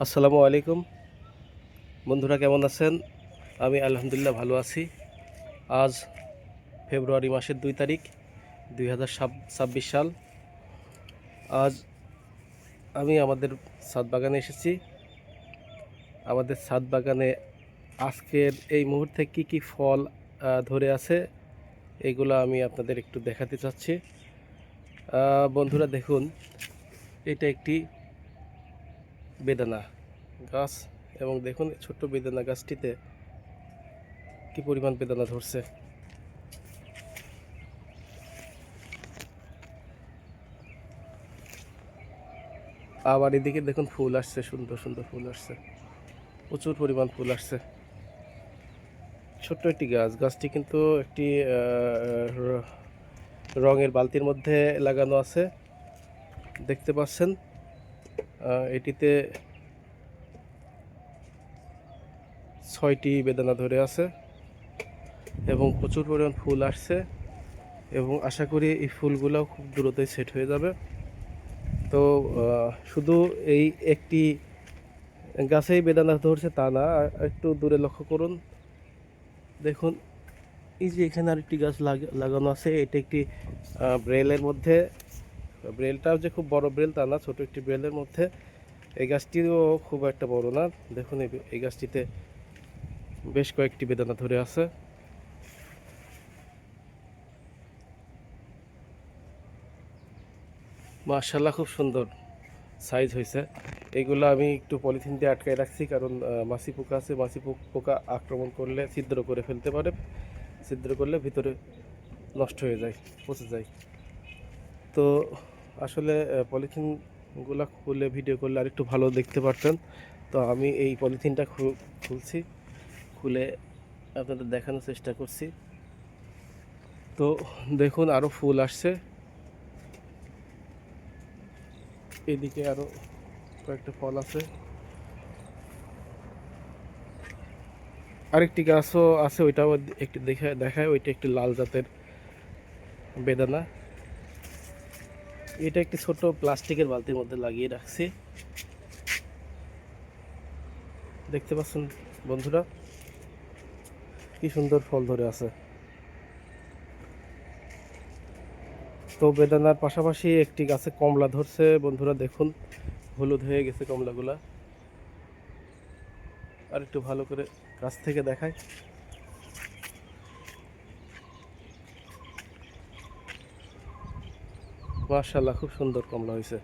আসসালামু আলাইকুম বন্ধুরা, কেমন আছেন? আমি আলহামদুলিল্লাহ ভালো আছি। আজ ফেব্রুয়ারি মাসের 2 তারিখ 2026 সাল। আজ আমি আমাদের ছাদ বাগানে এসেছি। আমাদের ছাদ বাগানে আজকের এই মুহূর্তে কি কি ফল ধরে আছে এগুলো আমি আপনাদের একটু দেখাতে চাচ্ছি। বন্ধুরা দেখুন, এটা একটি বেদানা গাছ এবং দেখুন ছোট্ট বেদানা গাছটিতে কি পরিমাণ বেদানা ধরছে। আবার এদিকে দেখুন ফুল আসছে, সুন্দর সুন্দর ফুল আসছে, প্রচুর পরিমাণ ফুল আসছে। ছোট্ট একটি গাছ, গাছটি কিন্তু একটি রঙের বালতির মধ্যে লাগানো আছে, দেখতে পাচ্ছেন। এটিতে 6টি বেদানা ধরে আছে এবং প্রচুর পরিমাণ ফুল আসছে এবং আশা করি এই ফুলগুলোও খুব দ্রুতই সেট হয়ে যাবে। তো শুধু এই একটি গাছেই বেদানা ধরছে তা না, একটু দূরে লক্ষ্য করুন, দেখুন এই যে এখানে আরেকটি গাছ লাগানো আছে। এটা একটি ব্রেলের মধ্যে, ব্রেলটাও যে খুব বড় ব্রেল তা না, ছোট একটি ব্রেলের মধ্যে। এই গাছটিও খুব একটা বড় না। দেখুন এই গাছটিতে বেশ কয়েকটি বেদানা ধরে আছে। মাশাআল্লাহ, খুব সুন্দর সাইজ হয়েছে। এগুলো আমি একটু পলিথিন দিয়ে আটকায় রাখছি, কারণ মাছি পোকা আছে। মাছি পোকা আক্রমণ করলে ছিদ্র করে ফেলতে পারে, ছিদ্র করলে ভিতরে নষ্ট হয়ে যায়, পচে যায়। তো আসলে পলিথিনগুলো খুলে ভিডিও করলে আরেকটু ভালো দেখতে পারতেন। তো আমি এই পলিথিনটা খুলছি, খুলে আপনাদের দেখানোর চেষ্টা করছি। তো দেখুন আরও ফুল আসছে, এদিকে আরও কয়েকটা ফল আছে। আরেকটি গাছও আছে, ওইটাও একটু দেখায়। ওইটা একটি লাল জাতের বেদানা। এটা একটি ছোট প্লাস্টিকের বালতির মধ্যে লাগিয়ে রাখছি, দেখতে পাচ্ছেন বন্ধুরা কি সুন্দর ফল ধরে আছে। তো বেদানার পাশাপাশি একটি গাছে কমলা ধরছে বন্ধুরা, দেখুন হলুদ হয়ে গেছে কমলাগুলা। আর একটু ভালো করে কাছ থেকে দেখায়। মাশাআল্লাহ, খুব সুন্দর কমলা হয়েছে।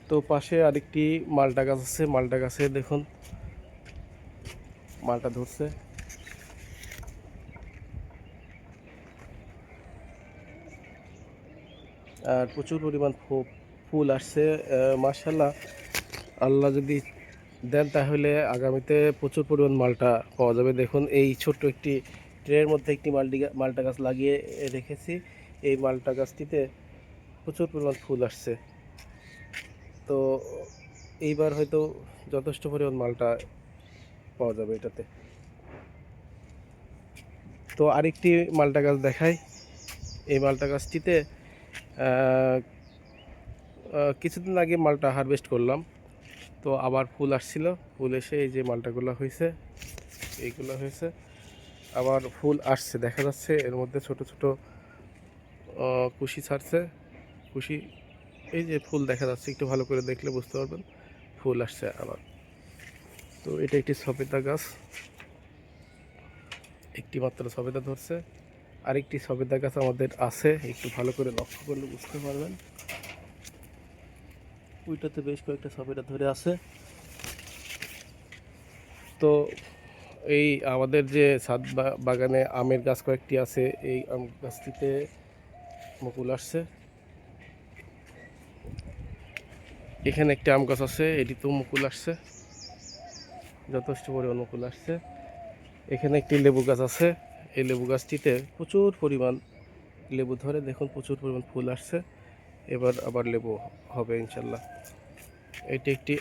তো পাশে আরেকটি মালটা গাছ আছে, মালটা গাছে দেখুন মালটা ধরছে। আর প্রচুর পরিমাণ ফুল আসছে। মাশাআল্লাহ, আল্লাহ যদি দেন তাহলে আগামীতে প্রচুর পরিমাণ মালটা পাওয়া যাবে। দেখুন এই ছোট্ট একটি ট্রের মধ্যে একটি মালটা গাছ লাগিয়ে রেখেছি। এই মালটা গাছটিতে প্রচুর পরিমাণ ফুল আসছে। তো এইবার হয়তো যথেষ্ট পরিমাণ মালটা পাওয়া যাবে এটাতে। তো আরেকটি মালটা গাছ দেখাই। এই মালটা গাছটিতে কিছুদিন আগে মালটা হারভেস্ট করলাম, তো আবার ফুল আসছিল। ফুল এসে এই যে মালটাগুলো হয়েছে, এইগুলো হয়েছে, আবার ফুল আসছে, দেখা যাচ্ছে এর মধ্যে ছোট ছোট কুশি ছাড়ছে। কুশি, এই যে ফুল দেখা যাচ্ছে, একটু ভালো করে দেখলে বুঝতে পারবেন ফুল আসছে আবার। তো এটা একটি সবেদা গাছ, একটি মাত্র সবেদা ধরছে। আরেকটি সবেদা গাছ আমাদের আছে, একটু ভালো করে লক্ষ্য করলে বুঝতে পারবেন। ওইটাতে বেশ কয়েকটা সবেদা ধরে আছে। তো এই আমাদের যে ছাদ বাগানে আমের গাছ কয়েকটি আছে, এই আম গাছটিতে মুকুল আসছে। এখানে একটি আম গাছ আছে, এটিতেও মুকুল আসছে, যথেষ্ট পরিমাণ মুকুল আসছে। এখানে একটি লেবু গাছ আছে, এই লেবু গাছটিতে প্রচুর পরিমাণ লেবু ধরে, দেখুন প্রচুর পরিমাণ ফুল আসছে। এবার আবার লেবু হবে ইনশাল্লাহ। এটি একটি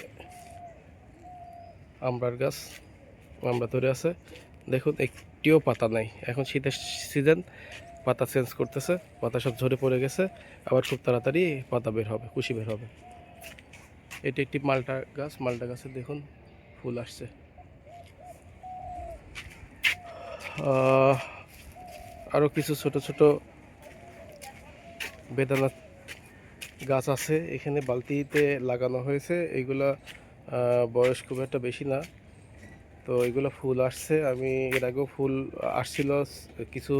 আমড়ার গাছ, আমড়া ধরে আছে। দেখুন একটিও পাতা নাই, এখন শীতের সিজন, পাতা চেঞ্জ করতেছে, পাতা সব ঝরে পড়ে গেছে, আবার খুব তাড়াতাড়ি পাতা বের হবে, কুশি বের হবে। এটি একটি মালটা গাছ, মালটা গাছে দেখুন ফুল আসছে। আরও কিছু ছোট ছোট বেদানা গাছ আছে এখানে, বালতিতে লাগানো হয়েছে। এইগুলা বয়স খুব একটা বেশি না, তো এগুলো ফুল আসছে। আমি এর আগেও ফুল আসছিল, কিছু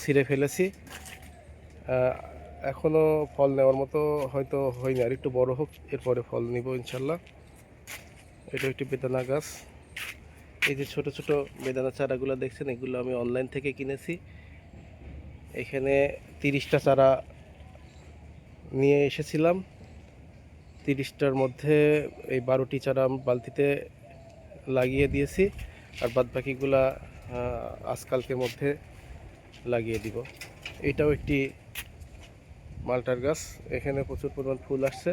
ছিঁড়ে ফেলেছি। এখনও ফল নেওয়ার মতো হয়তো হয়নি, আর একটু বড় হোক, এরপরে ফল নিব ইনশাল্লাহ। এটা একটি বেদানা গাছ। এই যে ছোট ছোট বেদানা চারাগুলো দেখছেন, এগুলো আমি অনলাইন থেকে কিনেছি। এখানে 30টা চারা নিয়ে এসেছিলাম, 30টার মধ্যে এই 12টি চারা আমি বালতিতে লাগিয়ে দিয়েছি, আর বাদ বাকিগুলা আজকালকের মধ্যে লাগিয়ে দিব। এটাও একটি মালটার গাছ, এখানে প্রচুর পরিমাণ ফুল আসছে।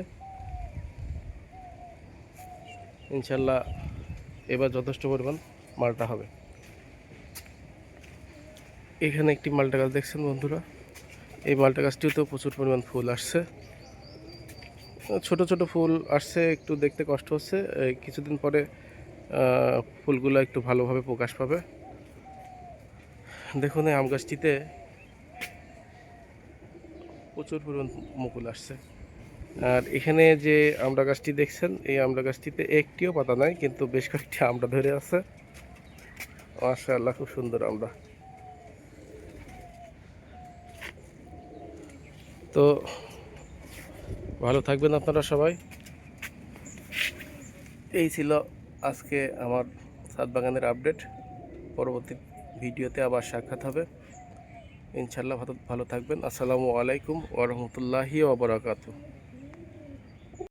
ইনশাল্লাহ এবার যথেষ্ট পরিমাণ মালটা হবে। এখানে একটি মালটা গাছ দেখছেন বন্ধুরা, এই মালটা গাছটিতেও প্রচুর পরিমাণ ফুল আসছে। ছোট ছোট ফুল আসছে, একটু দেখতে কষ্ট হচ্ছে, কিছুদিন পরে ফুলগুলো একটু ভালোভাবে প্রকাশ পাবে। দেখুন এই আম গাছটিতে প্রচুর পরিমাণ মুকুল আসছে। আর এখানে যে আমড়া গাছটি দেখছেন, এই আমড়া গাছটিতে একটিও পাতা নাই, কিন্তু বেশ কয়েকটি আমড়া ধরে আছে। মাশাআল্লাহ, খুব সুন্দর আমড়া। তো ভালো থাকবেন আপনারা সবাই। এই ছিল আজকে আমার ছাদ বাগানের আপডেট। পরবর্তী ভিডিওতে আবার সাক্ষাৎ হবে ইনশাল্লাহ। ভালো থাকবেন। আসসালামু আলাইকুম ওয়া রাহমাতুল্লাহি ওয়া বারাকাতুহু।